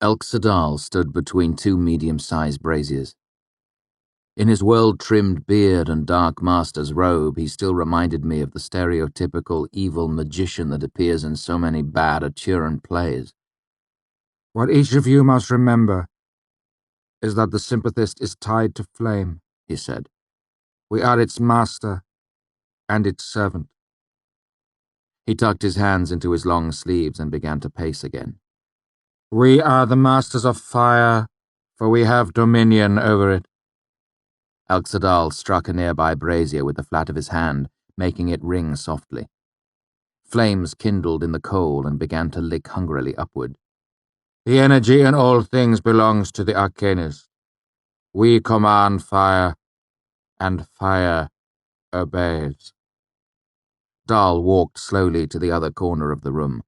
Dahl stood between two medium-sized braziers. In his well-trimmed beard and dark master's robe, he still reminded me of the stereotypical evil magician that appears in so many bad Aturan plays. "What each of you must remember is that the sympathist is tied to flame," he said. "We are its master and its servant." He tucked his hands into his long sleeves and began to pace again. "We are the masters of fire, for we have dominion over it." Dahl struck a nearby brazier with the flat of his hand, making it ring softly. Flames kindled in the coal and began to lick hungrily upward. "The energy in all things belongs to the Arcanist. We command fire, and fire obeys." Dahl walked slowly to the other corner of the room.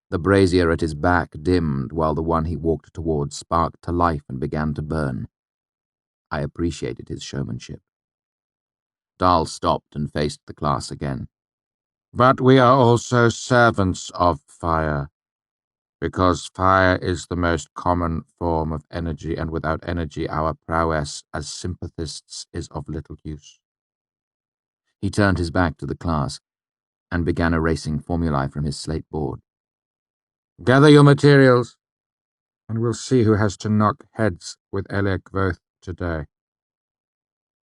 The brazier at his back dimmed while the one he walked towards sparked to life and began to burn. I appreciated his showmanship. Dahl stopped and faced the class again. "But we are also servants of fire, because fire is the most common form of energy, and without energy our prowess as sympathists is of little use." He turned his back to the class and began erasing formulae from his slate board. "Gather your materials, and we'll see who has to knock heads with Kvothe today."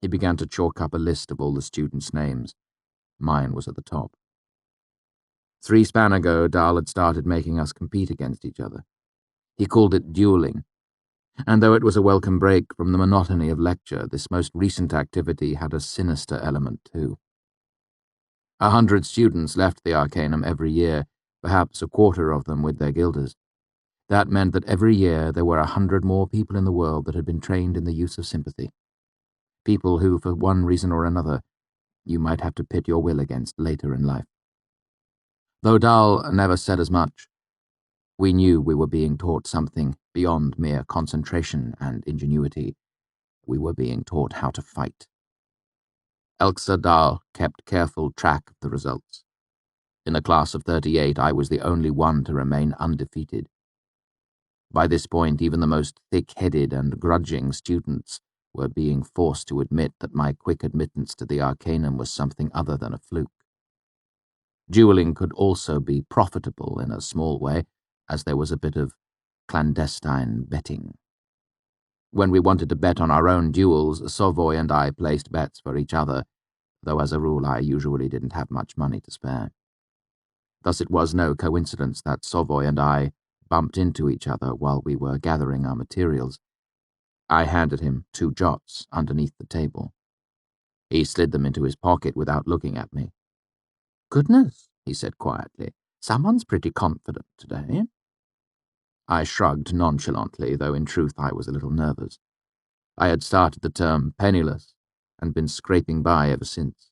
He began to chalk up a list of all the students' names. Mine was at the top. 3 span ago, Dahl had started making us compete against each other. He called it dueling, and though it was a welcome break from the monotony of lecture, this most recent activity had a sinister element too. 100 students left the Arcanum every year, perhaps a quarter of them with their guilders. That meant that every year there were 100 more people in the world that had been trained in the use of sympathy. People who, for one reason or another, you might have to pit your will against later in life. Though Dahl never said as much, we knew we were being taught something beyond mere concentration and ingenuity. We were being taught how to fight. Dahl kept careful track of the results. In a class of 38, I was the only one to remain undefeated. By this point, even the most thick-headed and grudging students were being forced to admit that my quick admittance to the Arcanum was something other than a fluke. Dueling could also be profitable in a small way, as there was a bit of clandestine betting. When we wanted to bet on our own duels, Savoy and I placed bets for each other, though as a rule I usually didn't have much money to spare. Thus it was no coincidence that Savoy and I bumped into each other while we were gathering our materials. I handed him 2 jots underneath the table. He slid them into his pocket without looking at me. "Goodness," he said quietly, "someone's pretty confident today." I shrugged nonchalantly, though in truth I was a little nervous. I had started the term penniless and been scraping by ever since.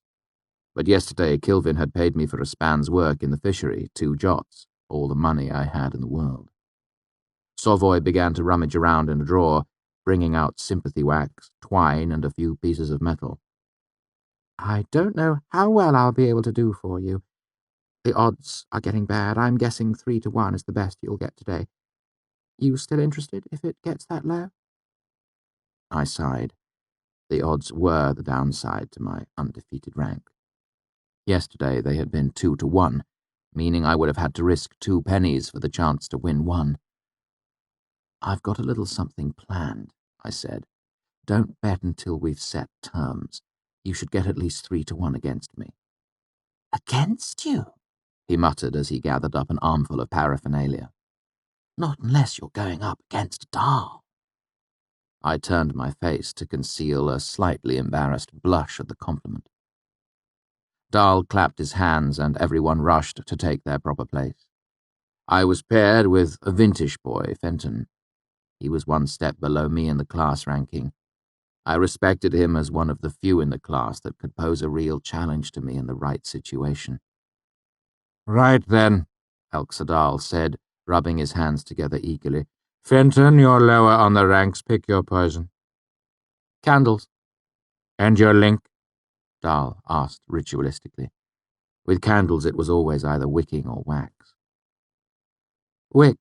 But yesterday Kilvin had paid me for a span's work in the fishery, 2 jots, all the money I had in the world. Savoy began to rummage around in a drawer, bringing out sympathy wax, twine, and a few pieces of metal. "I don't know how well I'll be able to do for you. The odds are getting bad. I'm guessing 3 to 1 is the best you'll get today. You still interested if it gets that low?" I sighed. The odds were the downside to my undefeated rank. Yesterday they had been 2 to 1, meaning I would have had to risk 2 pennies for the chance to win 1. "I've got a little something planned," I said. "Don't bet until we've set terms. You should get at least 3 to 1 against me." "Against you?" he muttered as he gathered up an armful of paraphernalia. "Not unless you're going up against Dahl." I turned my face to conceal a slightly embarrassed blush at the compliment. Dahl clapped his hands and everyone rushed to take their proper place. I was paired with a vintage boy, Fenton. He was 1 step below me in the class ranking. I respected him as one of the few in the class that could pose a real challenge to me in the right situation. "Right then," Dahl said, rubbing his hands together eagerly. "Fenton, you're lower on the ranks. Pick your poison." "Candles." "And your link?" Dahl asked ritualistically. With candles it was always either wicking or wax. "Wick."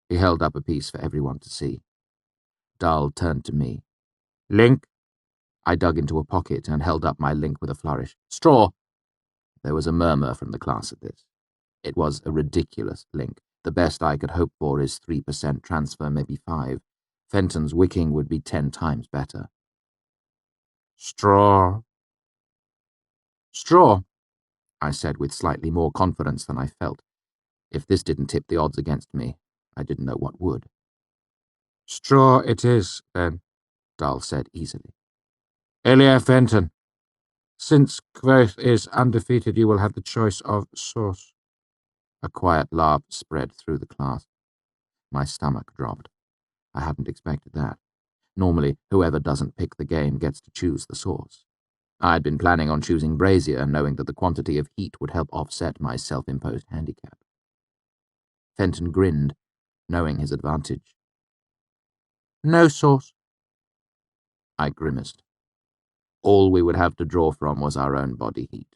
He held up a piece for everyone to see. Dahl turned to me. Link? I dug into a pocket and held up my link with a flourish. Straw! There was a murmur from the class at this. It was a ridiculous link. The best I could hope for is 3% transfer, maybe 5. Fenton's wicking would be 10 times better. Straw. Straw, I said with slightly more confidence than I felt. If this didn't tip the odds against me, I didn't know what would. Straw it is, then, Dahl said easily. Elia Fenton, since Kvothe is undefeated, you will have the choice of source. A quiet laugh spread through the class. My stomach dropped. I hadn't expected that. Normally, whoever doesn't pick the game gets to choose the source. I'd been planning on choosing brazier, knowing that the quantity of heat would help offset my self-imposed handicap. Fenton grinned, knowing his advantage. No source. I grimaced. All we would have to draw from was our own body heat.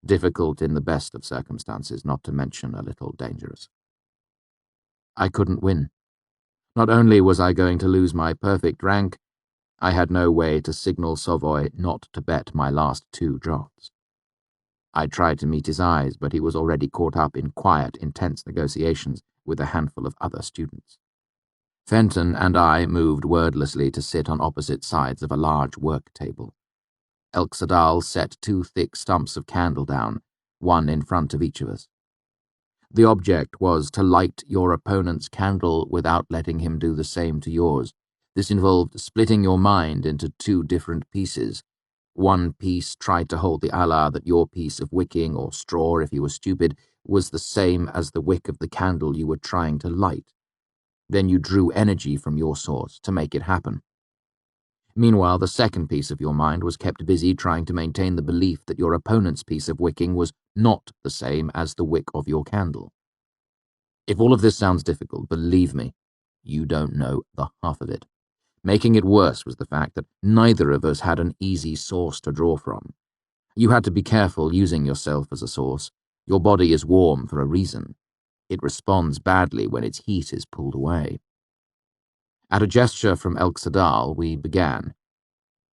Difficult in the best of circumstances, not to mention a little dangerous. I couldn't win. Not only was I going to lose my perfect rank, I had no way to signal Savoy not to bet my last 2 drafts. I tried to meet his eyes, but he was already caught up in quiet, intense negotiations with a handful of other students. Fenton and I moved wordlessly to sit on opposite sides of a large work table. Dahl set 2 thick stumps of candle down, one in front of each of us. The object was to light your opponent's candle without letting him do the same to yours. This involved splitting your mind into 2 different pieces. One piece tried to hold the Allah that your piece of wicking, or straw if you were stupid, was the same as the wick of the candle you were trying to light. Then you drew energy from your source to make it happen. Meanwhile, the second piece of your mind was kept busy trying to maintain the belief that your opponent's piece of wicking was not the same as the wick of your candle. If all of this sounds difficult, believe me, you don't know the half of it. Making it worse was the fact that neither of us had an easy source to draw from. You had to be careful using yourself as a source. Your body is warm for a reason. It responds badly when its heat is pulled away. At a gesture from Dahl, we began.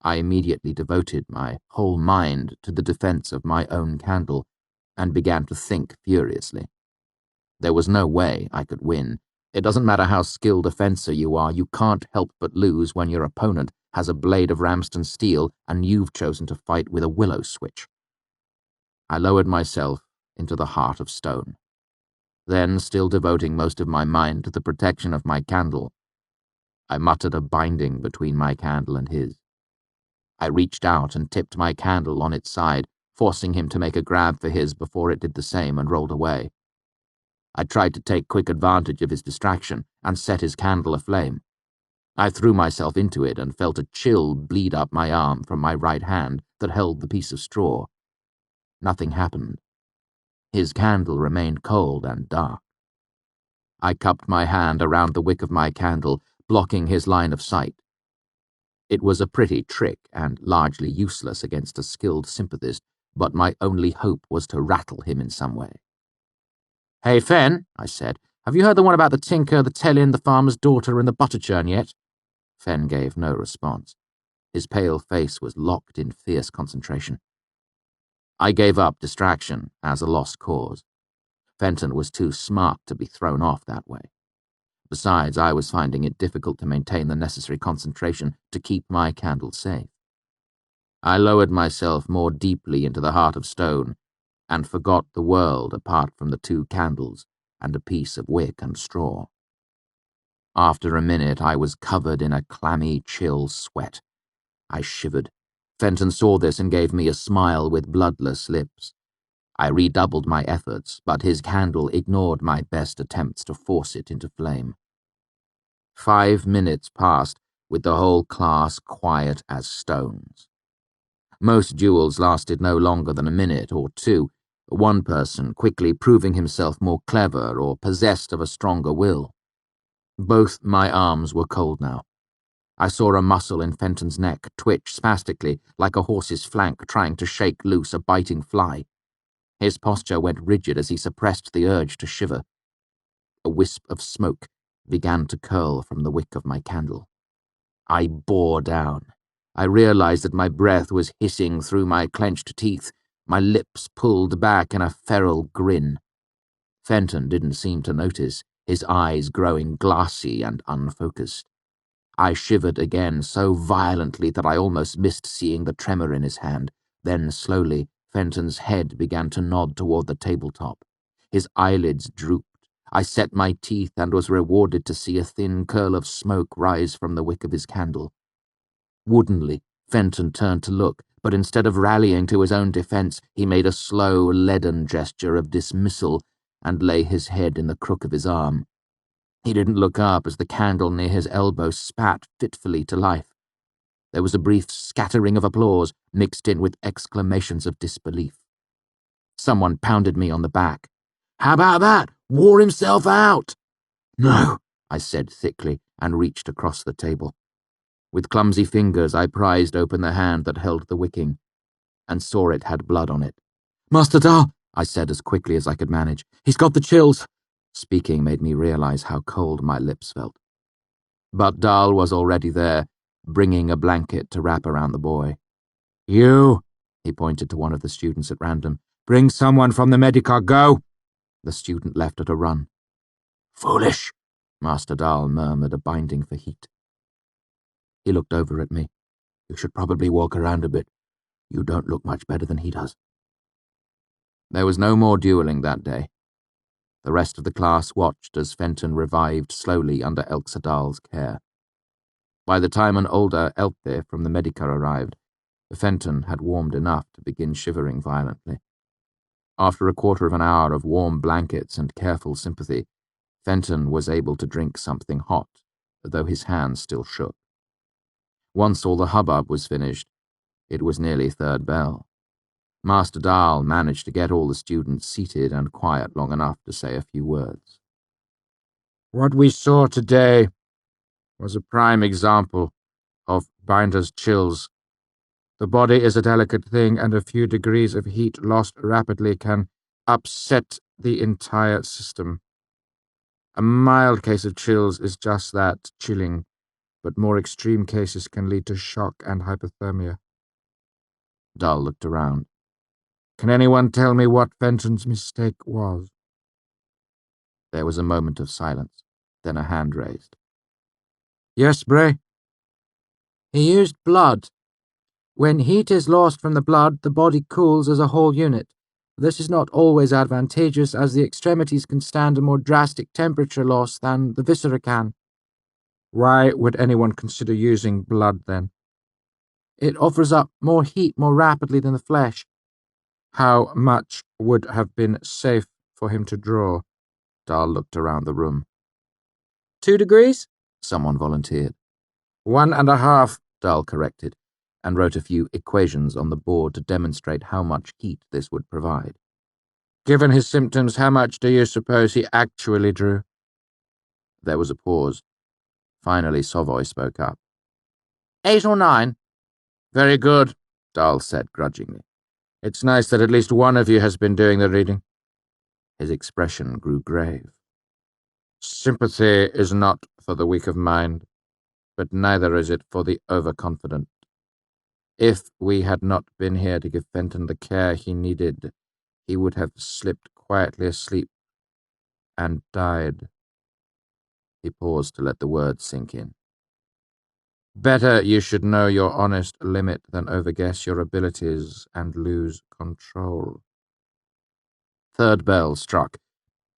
I immediately devoted my whole mind to the defense of my own candle and began to think furiously. There was no way I could win. It doesn't matter how skilled a fencer you are, you can't help but lose when your opponent has a blade of Ramston steel and you've chosen to fight with a willow switch. I lowered myself into the heart of stone. Then, still devoting most of my mind to the protection of my candle, I muttered a binding between my candle and his. I reached out and tipped my candle on its side, forcing him to make a grab for his before it did the same and rolled away. I tried to take quick advantage of his distraction and set his candle aflame. I threw myself into it and felt a chill bleed up my arm from my right hand that held the piece of straw. Nothing happened. His candle remained cold and dark. I cupped my hand around the wick of my candle, blocking his line of sight. It was a pretty trick and largely useless against a skilled sympathist, but my only hope was to rattle him in some way. "Hey, Fen," I said, "have you heard the one about the tinker, the tellin, the farmer's daughter, and the butter churn yet?" Fen gave no response. His pale face was locked in fierce concentration. I gave up distraction as a lost cause. Fenton was too smart to be thrown off that way. Besides, I was finding it difficult to maintain the necessary concentration to keep my candle safe. I lowered myself more deeply into the heart of stone and forgot the world apart from the 2 candles and a piece of wick and straw. After a minute, I was covered in a clammy, chill sweat. I shivered. Fenton saw this and gave me a smile with bloodless lips. I redoubled my efforts, but his candle ignored my best attempts to force it into flame. 5 minutes passed, with the whole class quiet as stones. Most duels lasted no longer than a minute or 2, one person quickly proving himself more clever or possessed of a stronger will. Both my arms were cold now. I saw a muscle in Fenton's neck twitch spastically like a horse's flank trying to shake loose a biting fly. His posture went rigid as he suppressed the urge to shiver. A wisp of smoke began to curl from the wick of my candle. I bore down. I realized that my breath was hissing through my clenched teeth, my lips pulled back in a feral grin. Fenton didn't seem to notice, his eyes growing glassy and unfocused. I shivered again so violently that I almost missed seeing the tremor in his hand. Then, slowly, Fenton's head began to nod toward the tabletop. His eyelids drooped. I set my teeth and was rewarded to see a thin curl of smoke rise from the wick of his candle. Woodenly, Fenton turned to look, but instead of rallying to his own defense, he made a slow, leaden gesture of dismissal and lay his head in the crook of his arm. He didn't look up as the candle near his elbow spat fitfully to life. There was a brief scattering of applause, mixed in with exclamations of disbelief. Someone pounded me on the back. "How about that? Wore himself out!" "No," I said thickly, and reached across the table. With clumsy fingers, I prized open the hand that held the wicking, and saw it had blood on it. "Master Dahl," I said as quickly as I could manage. "He's got the chills." Speaking made me realize how cold my lips felt. But Dahl was already there, bringing a blanket to wrap around the boy. "You," he pointed to one of the students at random. "Bring someone from the medical, go!" The student left at a run. "Foolish," Master Dahl murmured, a binding for heat. He looked over at me. "You should probably walk around a bit. You don't look much better than he does." There was no more dueling that day. The rest of the class watched as Fenton revived slowly under Elxa Dahl's care. By the time an older Elthe from the Medica arrived, Fenton had warmed enough to begin shivering violently. After a quarter of an hour of warm blankets and careful sympathy, Fenton was able to drink something hot, though his hands still shook. Once all the hubbub was finished, it was nearly third bell. Master Dahl managed to get all the students seated and quiet long enough to say a few words. "What we saw today was a prime example of binder's chills. The body is a delicate thing, and a few degrees of heat lost rapidly can upset the entire system. A mild case of chills is just that, chilling, but more extreme cases can lead to shock and hypothermia." Dahl looked around. "Can anyone tell me what Fenton's mistake was?" There was a moment of silence, then a hand raised. "Yes, Bray?" "He used blood. When heat is lost from the blood, the body cools as a whole unit. This is not always advantageous, as the extremities can stand a more drastic temperature loss than the viscera can." "Why would anyone consider using blood, then?" "It offers up more heat more rapidly than the flesh." "How much would have been safe for him to draw?" Dahl looked around the room. 2 degrees? Someone volunteered. 1.5, Dahl corrected, and wrote a few equations on the board to demonstrate how much heat this would provide. "Given his symptoms, how much do you suppose he actually drew?" There was a pause. Finally, Savoy spoke up. 8 or 9. "Very good," Dahl said grudgingly. "It's nice that at least one of you has been doing the reading." His expression grew grave. "Sympathy is not for the weak of mind, but neither is it for the overconfident. If we had not been here to give Fenton the care he needed, he would have slipped quietly asleep and died." He paused to let the words sink in. "Better you should know your honest limit than overguess your abilities and lose control." Third bell struck,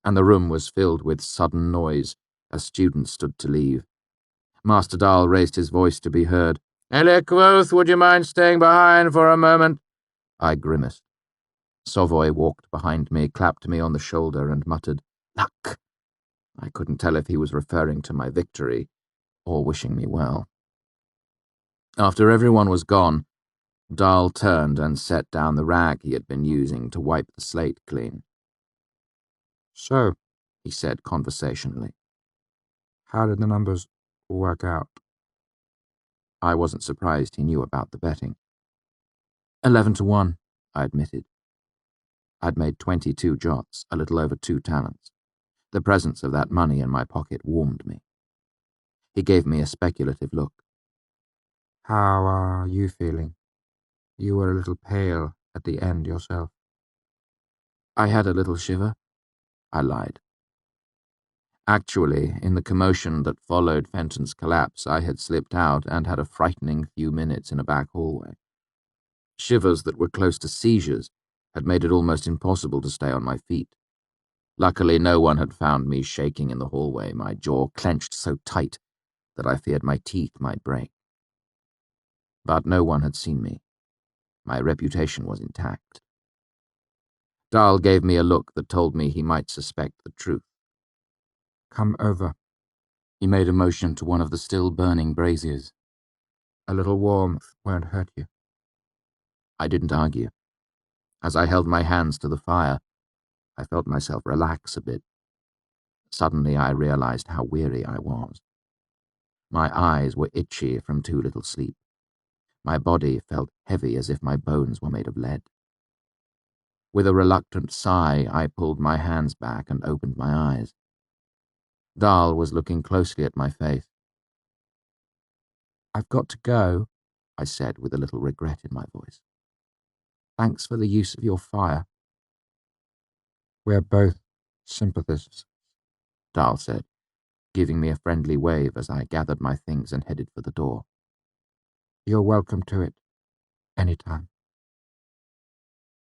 and the room was filled with sudden noise as students stood to leave. Master Dahl raised his voice to be heard. "Elia Kvothe, would you mind staying behind for a moment?" I grimaced. Savoy walked behind me, clapped me on the shoulder, and muttered, "Luck." I couldn't tell if he was referring to my victory or wishing me well. After everyone was gone, Dahl turned and set down the rag he had been using to wipe the slate clean. "So," he said conversationally, "how did the numbers work out?" I wasn't surprised he knew about the betting. 11-1, I admitted. I'd made 22 jots, a little over 2 talents. The presence of that money in my pocket warmed me. He gave me a speculative look. How are you feeling? You were a little pale at the end yourself. I had a little shiver. I lied. Actually, in the commotion that followed Fenton's collapse, I had slipped out and had a frightening few minutes in a back hallway. Shivers that were close to seizures had made it almost impossible to stay on my feet. Luckily, no one had found me shaking in the hallway, my jaw clenched so tight that I feared my teeth might break. But no one had seen me. My reputation was intact. Dahl gave me a look that told me he might suspect the truth. Come over. He made a motion to one of the still burning braziers. A little warmth won't hurt you. I didn't argue. As I held my hands to the fire, I felt myself relax a bit. Suddenly I realized how weary I was. My eyes were itchy from too little sleep. My body felt heavy as if my bones were made of lead. With a reluctant sigh, I pulled my hands back and opened my eyes. Dahl was looking closely at my face. I've got to go, I said with a little regret in my voice. Thanks for the use of your fire. We're both sympathists, Dahl said, giving me a friendly wave as I gathered my things and headed for the door. You're welcome to it, anytime.